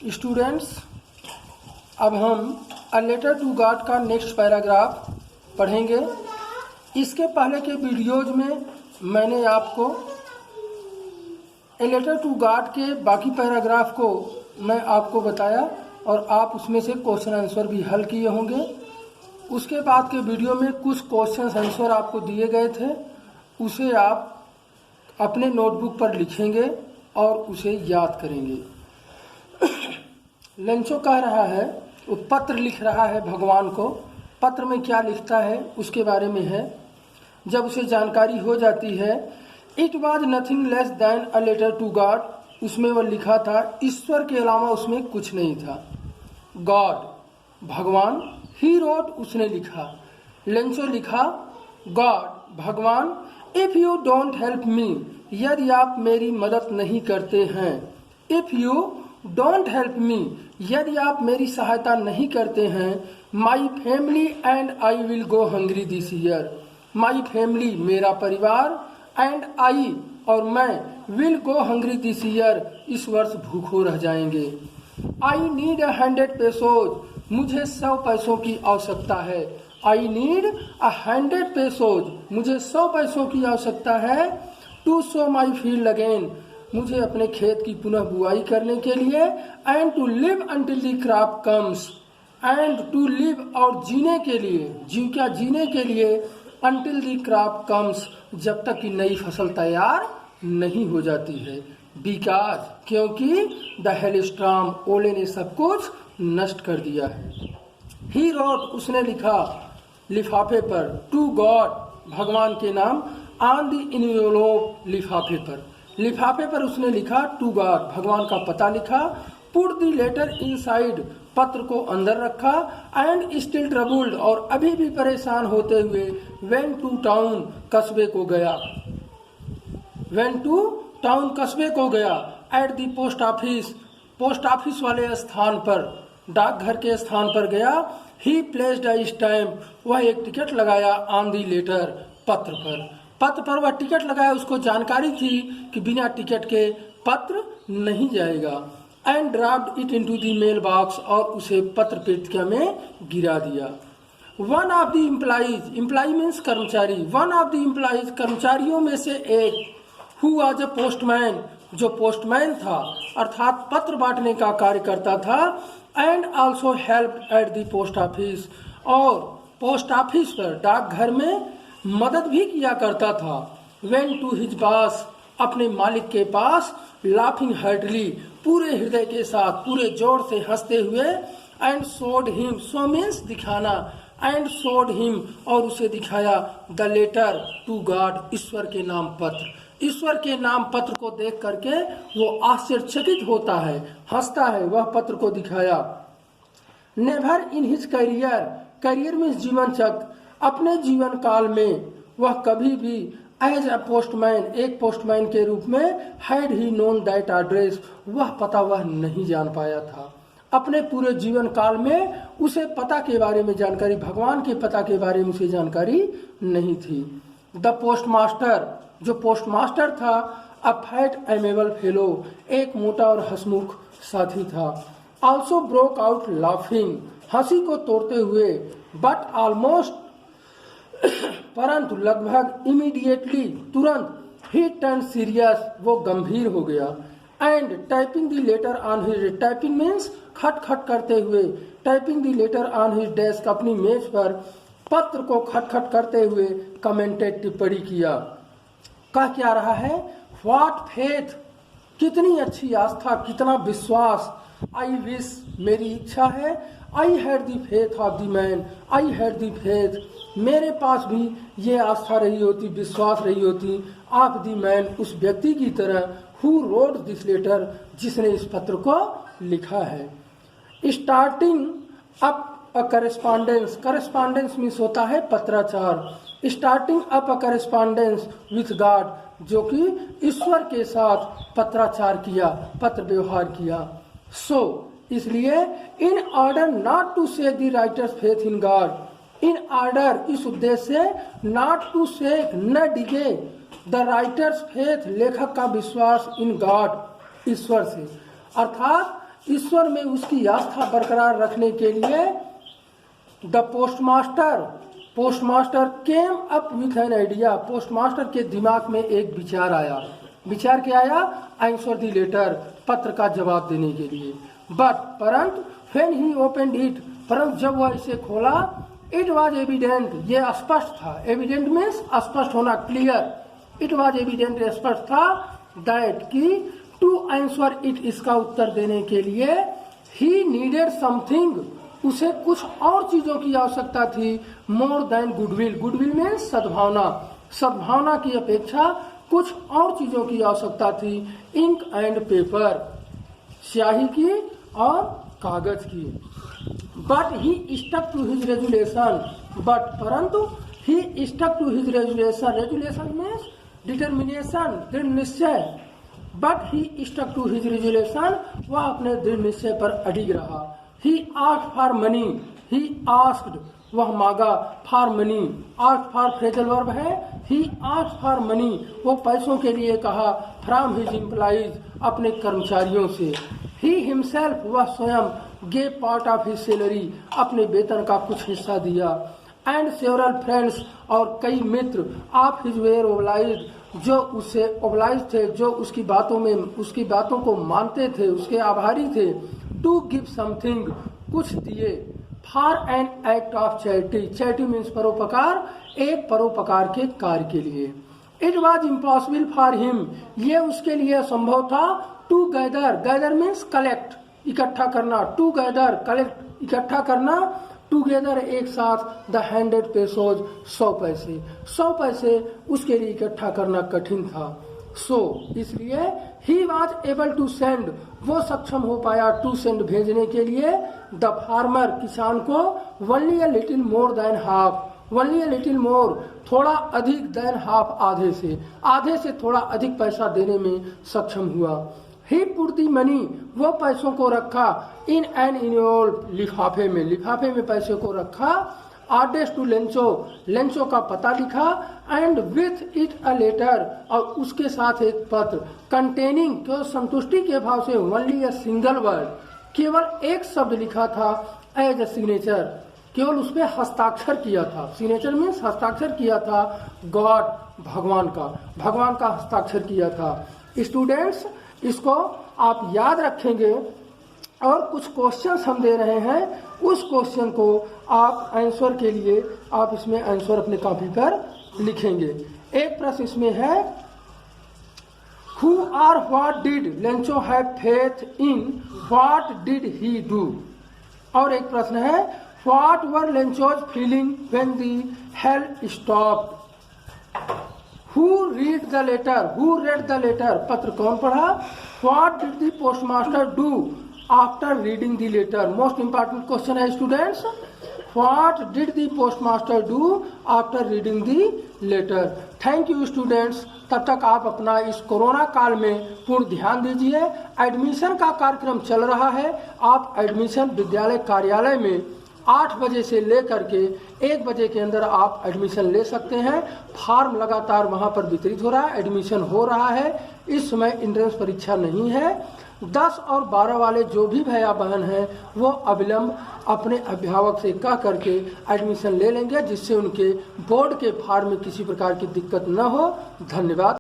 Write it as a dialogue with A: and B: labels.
A: Students, अब हम अ letter to God का नेक्स्ट पैराग्राफ पढ़ेंगे। इसके पहले के वीडियोज में मैंने आपको ए लेटर टू गॉड के बाकी पैराग्राफ को मैं आपको बताया और आप उसमें से क्वेश्चन आंसर भी हल किए होंगे। उसके बाद के वीडियो में कुछ क्वेश्चन आंसर आपको दिए गए थे, उसे आप अपने नोटबुक पर लिखेंगे और उसे याद करेंगे। लेंचो कह रहा है, वो पत्र लिख रहा है भगवान को। पत्र में क्या लिखता है उसके बारे में है। जब उसे जानकारी हो जाती है, it was nothing less than a letter to God, उसमें वह लिखा था, ईश्वर के अलावा उसमें कुछ नहीं था। गॉड भगवान, ही रोट उसने लिखा, लेंचो लिखा, गॉड भगवान, if you don't help me, यदि आप मेरी मदद नहीं करते हैं। If you don't help me, यदि आप मेरी सहायता नहीं करते हैं, my family and I will go hungry this year. My family मेरा परिवार, एंड आई और मैं, will go hungry this year इस वर्ष भूखों रह जाएंगे। आई नीड 100 पेसोज, मुझे 100 पैसों की आवश्यकता है। आई नीड 100 पेसोज, मुझे 100 पैसों की आवश्यकता है। To sow my field again, मुझे अपने खेत की पुनः बुआई करने के लिए। And to live until the crop comes, and to live और जीने के लिए, जीविका जीने के लिए, अंटिल द क्रॉप कम्स, जब तक कि नई फसल तैयार नहीं हो जाती है। बिकॉज क्योंकि द हेलस्टॉर्म, ओले ने सब कुछ नष्ट कर दिया है। ही रोट उसने लिखा लिफाफे पर, टू गॉड भगवान के नाम, ऑन द इनवेलोप लिफाफे पर उसने लिखा टू गॉड भगवान का पता लिखा। पुट द लेटर इनसाइड, पत्र को अंदर रखा। एंड स्टिल ट्रबल्ड, और अभी भी परेशान होते हुए, वेंट टू टाउन, कस्बे को गया। वेंट टू टाउन, कस्बे को गया। एट द पोस्ट ऑफिस वाले स्थान पर, डाकघर के स्थान पर गया। ही प्लेस्ड अ स्टैम्प, वह एक टिकट लगाया। ऑन द लेटर, पत्र पर वह टिकट लगाया। उसको जानकारी थी कि बिना टिकट के पत्र नहीं जाएगा। And dropped it into the mail box, और उसे पत्र पेटिका में गिरा दिया। One of the employees, employ means कर्मचारी, वन ऑफ द एम्प्लॉइज कर्मचारियों में से एक, हु वाज अ पोस्टमैन, जो पोस्टमैन था अर्थात पत्र बांटने का कार्य करता था। And also help at the post office, और पोस्ट ऑफिस पर, डाकघर में मदद भी किया करता था। वेंट टू हिज बॉस, अपने मालिक के पास। लाफिंग हार्टली, पूरे हृदय के साथ, पूरे जोर से हंसते हुए। And showed him, show means दिखाना, एंड शोड हिम, और उसे दिखाया, द लेटर टू गॉड, ईश्वर के नाम पत्र। ईश्वर के नाम पत्र को देख करके वो आश्चर्यचकित होता है, हंसता है। वह पत्र को दिखाया। नेवर इन हिज करियर में जीवन चक्र, अपने जीवन काल में वह कभी भी एज अ पोस्टमैन, एक पोस्टमैन के रूप में, had he known that address, वह पता वह नहीं जान पाया था। अपने पूरे जीवन काल में उसे पता के बारे में जानकारी, भगवान के पता के बारे में उसे जानकारी नहीं थी। द पोस्टमास्टर, जो पोस्टमास्टर था, अ फैट एमेबल फेलो, एक मोटा और हंसमुख साथी था। ऑल्सो ब्रोक आउट लाफिंग, हंसी को तोड़ते हुए। बट ऑलमोस्ट, परंतु लगभग, इमीडिएटली तुरंत, ही टर्न सीरियस, वो गंभीर हो गया। And typing the later on his, typing means खट खट करते हुए, typing the later on his desk, अपनी मेज पर पत्र को खट खट करते हुए कमेंटेड, टिप्पणी किया। कह क्या रहा है, व्हाट फेथ, कितनी अच्छी आस्था, कितना विश्वास। आई विश, मेरी इच्छा है। I had the faith of the man, I had the faith, मेरे पास भी ये आस्था रही होती, विश्वास रही होती, ऑफ द मैन, उस व्यक्ति की तरह, हु रोट दिस लेटर, जिसने इस पत्र को लिखा है। स्टार्टिंग अप अ करेस्पॉन्डेंस, करेस्पॉन्डेंस मीन्स होता है पत्राचार। Starting up a correspondence with God, जो कि ईश्वर के साथ पत्राचार किया, पत्र व्यवहार किया। सो इसलिए, इन ऑर्डर नॉट टू से the writer's faith in God, in order, इस उद्देश्य से, नॉट टू से, न डिगे, द राइटर्स फेथ, लेखक का विश्वास, इन गॉड, ईश्वर से, अर्थात ईश्वर में उसकी आस्था बरकरार रखने के लिए the postmaster came up with an idea, postmaster के दिमाग में एक विचार आया। विचार क्या आया? आंसर दी लेटर, पत्र का जवाब देने के लिए। परंतु व्हेन ही ओपनड इट, परंतु जब वह इसे खोला, इट वॉज एविडेंट, ये स्पष्ट था। एविडेंट मीन्स स्पष्ट होना, क्लियर। इट वॉज एविडेंट, स्पष्ट था दैट कि टू आंसर इट, इसका उत्तर देने के लिए ही नीडेड समथिंग, उसे कुछ और चीजों की आवश्यकता थी। More than goodwill, goodwill means सद्भावना, सद्भावना की अपेक्षा कुछ और चीजों की आवश्यकता थी। इंक एंड पेपर, स्याही की और कागज की। But he stuck to his resolution, परंतु he stuck to his resolution, resolution means determination, दृढ़ निश्चय। But he stuck to his resolution, वह अपने दृढ़ निश्चय पर अडिग रहा। He asked for money, he asked, वह मांगा, for money, asked for phrasal verb है। ही आस्क्ड फॉर मनी, वो पैसों के लिए कहा, फ्रॉम हिज एम्प्लॉइज, अपने कर्मचारियों से। ही हिमसेल्फ, वह स्वयं, gave part of his salary, अपने वेतन का कुछ हिस्सा दिया। एंड सेवरल फ्रेंड्स, और कई मित्र, ऑफ हिज वेयर ओब्लाइज्ड, जो उससे ओब्लाइज थे, जो उसकी बातों को मानते थे, उसके आभारी थे। टू गिव समथिंग, कुछ दिए। For an act of charity, charity means परोपकार, एक परोपकार के कार्य के लिए। It was impossible for him, ये उसके लिए असंभव था। To gather, gather means collect, इकट्ठा करना। टू गैदर, कलेक्ट, इकट्ठा करना। टूगेदर, एक साथ। द 100 पेसोज, 100 पैसे। 100 पैसे उसके लिए इकट्ठा करना कठिन था। इसलिए he was able to send, वो सक्षम हो पाया, टू सेंड, भेजने के लिए। द फार्मर, किसान को, only a little more than half, only a little more, थोड़ा अधिक, देन हाफ, आधे से थोड़ा अधिक पैसा देने में सक्षम हुआ। ही पुट दी मनी, वो पैसों को रखा, इन एन इनवॉल्व, लिफाफे में पैसे को रखा। आदेश टू लेंचो, लेंचो का पता लिखा। And with it a letter, और उसके साथ एक पत्र। कंटेनिंग, केवल संतुष्टि के भाव से, ओनली अ सिंगल वर्ड, केवल एक शब्द लिखा था। एज अ सिग्नेचर, केवल उसमें हस्ताक्षर किया था। सिग्नेचर मीन्स हस्ताक्षर किया था। गॉड, भगवान का हस्ताक्षर किया था। स्टूडेंट्स, इसको आप याद रखेंगे, और कुछ क्वेश्चंस हम दे रहे हैं, उस क्वेश्चन को आप आंसर के लिए आप इसमें आंसर अपने कॉपी पर लिखेंगे। एक प्रश्न इसमें है, हु और what did Lencho have faith in, what did he do. और एक प्रश्न है, what were Lencho's feeling when the hello stopped. Who read the letter? Who read the letter? पत्र कौन पढ़ा? What did the postmaster do after reading the letter? Most important question है students. What did the postmaster do after reading the letter? Thank you students. तब तक आप अपना इस corona काल में पूर्ण ध्यान दीजिए। एडमिशन का कार्यक्रम चल रहा है। आप एडमिशन विद्यालय कार्यालय में 8 बजे से लेकर के 1 बजे के अंदर आप एडमिशन ले सकते हैं। फॉर्म लगातार वहां पर वितरित हो रहा है, एडमिशन हो रहा है। इस समय एंट्रेंस परीक्षा नहीं है। 10 और 12 वाले जो भी भैया बहन हैं, वो अविलंब अपने अभिभावक से कह करके एडमिशन ले लेंगे, जिससे उनके बोर्ड के फॉर्म में किसी प्रकार की दिक्कत न हो। धन्यवाद।